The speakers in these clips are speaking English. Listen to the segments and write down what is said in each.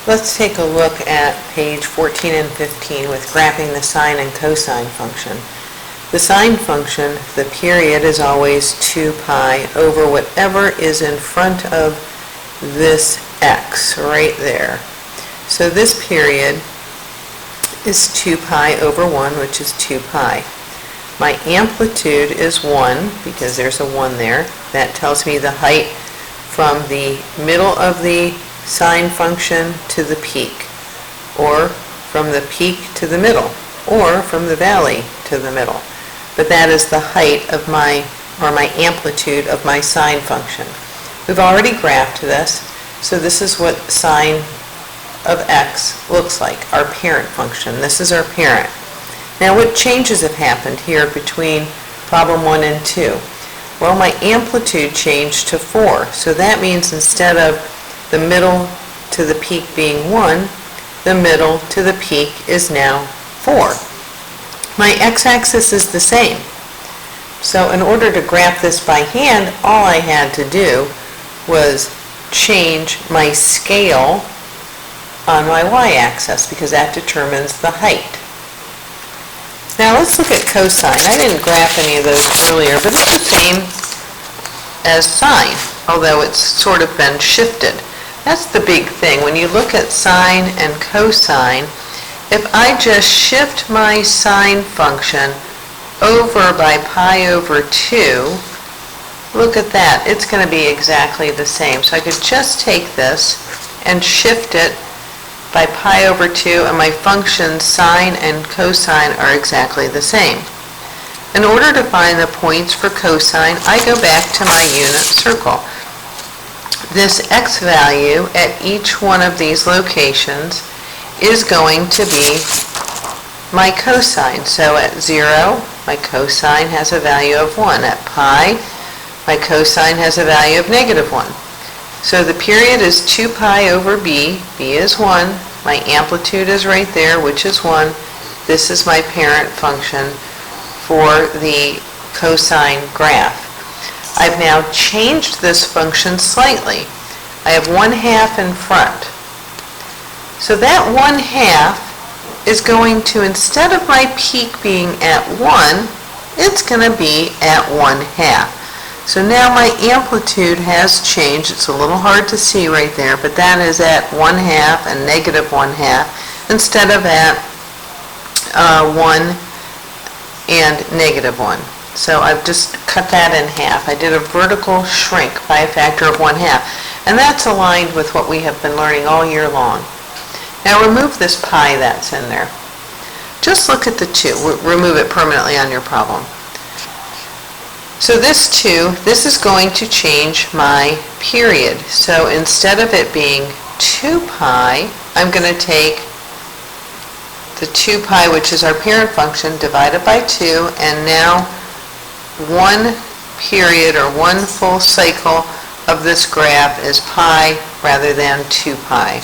Let's take a look at page 14 and 15 with graphing the sine and cosine function. The sine function, the period is always 2 pi over whatever is in front of this x right there. So this period is 2 pi over 1, which is 2 pi. My amplitude is 1 because there's a 1 there. That tells me the height from the middle of the sine function to the peak, or from the peak to the middle, or from the valley to the middle. But that is the height of my amplitude of my sine function. We've already graphed this, so this is what sine of x looks like, our parent function. This is our parent. Now what changes have happened here between problem 1 and 2? Well, my amplitude changed to 4, so that means instead of the middle to the peak being 1, the middle to the peak is now 4. My x-axis is the same. So in order to graph this by hand, all I had to do was change my scale on my y-axis because that determines the height. Now let's look at cosine. I didn't graph any of those earlier, but it's the same as sine, although it's sort of been shifted. That's the big thing. When you look at sine and cosine, if I just shift my sine function over by pi over 2, look at that. It's going to be exactly the same. So I could just take this and shift it by pi over 2, and my functions sine and cosine are exactly the same. In order to find the points for cosine, I go back to my unit circle. This x value at each one of these locations is going to be my cosine. So at 0, my cosine has a value of 1. At pi, my cosine has a value of -1. So the period is 2 pi over b. b is 1. My amplitude is right there, which is 1. This is my parent function for the cosine graph. I've now changed this function slightly. I have 1/2 in front. So that 1/2 is going to, instead of my peak being at 1, it's going to be at 1/2. So now my amplitude has changed. It's a little hard to see right there, but that is at 1/2 and -1/2 instead of at 1 and -1. So I've just cut that in half. I did a vertical shrink by a factor of 1/2, and that's aligned with what we have been learning all year long. Now remove this pi that's in there. Just look at the 2. Remove it permanently on your problem. So this 2, this is going to change my period. So instead of it being 2 pi, I'm going to take the 2 pi, which is our parent function, divided by 2, and now one period or one full cycle of this graph is pi rather than 2 pi.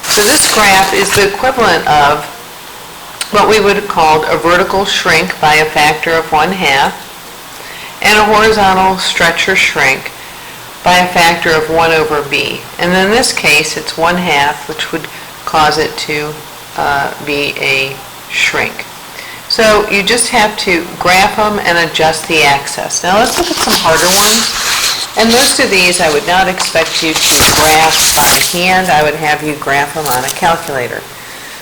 So this graph is the equivalent of what we would have called a vertical shrink by a factor of 1/2 and a horizontal stretch or shrink by a factor of 1 over b. And in this case, it's 1/2, which would cause it to be a shrink. So you just have to graph them and adjust the axis. Now let's look at some harder ones. And most of these I would not expect you to graph by hand. I would have you graph them on a calculator.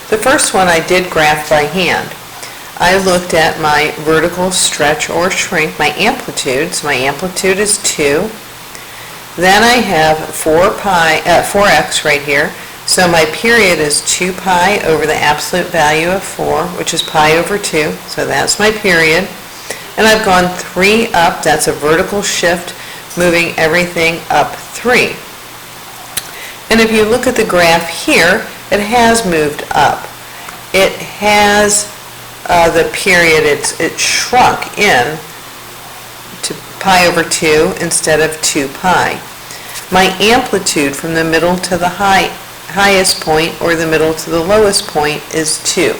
The first one I did graph by hand. I looked at my vertical stretch or shrink, my amplitude. So my amplitude is 2. Then I have 4x right here. So my period is 2 pi over the absolute value of 4, which is pi over 2. So that's my period. And I've gone 3 up. That's a vertical shift, moving everything up 3. And if you look at the graph here, it has moved up. It has the period, it shrunk in to pi over 2 instead of 2 pi. My amplitude from the middle to the highest point or the middle to the lowest point is 2.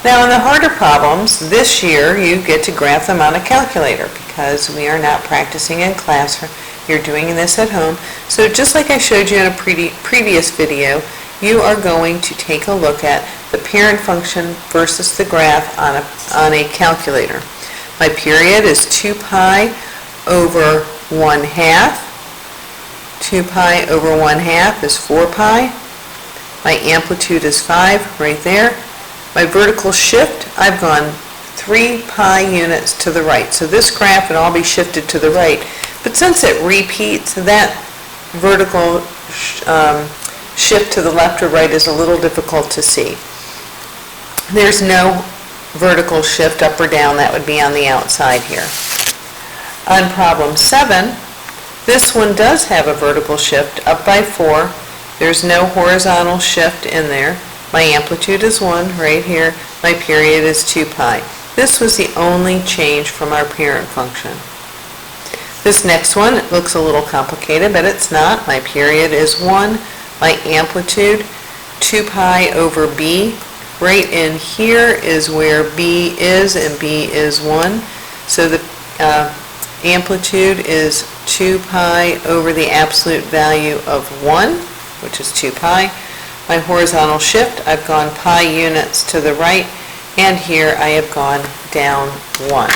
Now in the harder problems, this year you get to graph them on a calculator because we are not practicing in class. You're doing this at home. So just like I showed you in a previous video, you are going to take a look at the parent function versus the graph on a calculator. My period is 2 pi over 1/2. 2 pi over 1/2 is 4 pi. My amplitude is 5 right there. My vertical shift, I've gone 3 pi units to the right. So this graph would all be shifted to the right. But since it repeats, that vertical shift to the left or right is a little difficult to see. There's no vertical shift up or down. That would be on the outside here. On problem 7, this one does have a vertical shift up by 4. There's no horizontal shift in there. My amplitude is 1 right here. My period is 2 pi. This was the only change from our parent function. This next one looks a little complicated, but it's not. My period is 1. My amplitude, 2 pi over b. Right in here is where b is, and b is 1. So the amplitude is 2 pi over the absolute value of 1, which is 2 pi. My horizontal shift, I've gone pi units to the right, and here I have gone down 1.